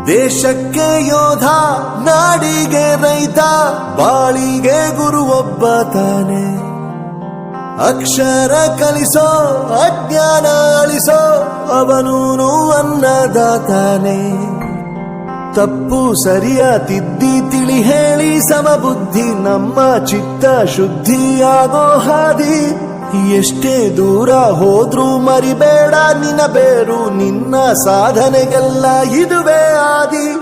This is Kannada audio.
ದೇಶಕ್ಕೆ ಯೋಧ, ನಾಡಿಗೆ ರೈತ, ಬಾಳಿಗೆ ಗುರು ಒಬ್ಬ ತಾನೆ. ಅಕ್ಷರ ಕಲಿಸೋ, ಅಜ್ಞಾನ ಅಳಿಸೋ, ಅವನೂನು ಅನ್ನದಾತಾನೆ. ತಪ್ಪು ಸರಿಯ ತಿದ್ದಿ ತಿಳಿ ಹೇಳಿ ಸಮಬುದ್ಧಿ, ನಮ್ಮ ಚಿತ್ತ ಶುದ್ಧಿಯಾಗೋ ಹಾದಿ. ಎಷ್ಟೇ ದೂರ ಹೋದ್ರೂ ಮರಿಬೇಡ ನಿನ್ನ ಬೇರು, ನಿನ್ನ ಸಾಧನೆಗೆಲ್ಲ ಇದುವೇ ಆದಿ.